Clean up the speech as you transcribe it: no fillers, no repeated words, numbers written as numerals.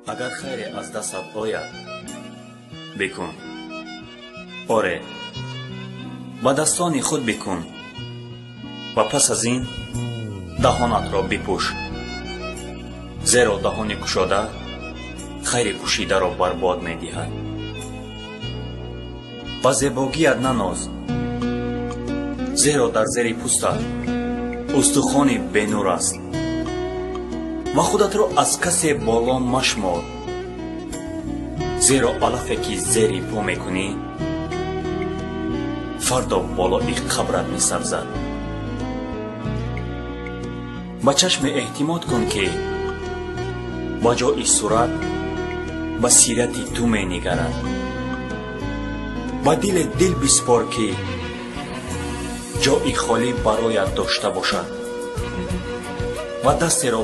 اگر خیر از دستت آید بکن. آره، با دستان خود بکن و پس از این دهانت را بپوش، زیرا دهان گشاده خیر پوشیده را برباد می دهد. با زیباییت نناز، زیرا در زیر پوستت استخوان بینور است و خودت را از کسی بالا مشمار، زیرا علفی که زیر پا میکنی فردا بالای قبرت میسبزد. با چشم اعتماد کن که با جای صورت با سیرت تو می نگرد. با دل بسپار که جای خالی برایت داشته باشد و دست را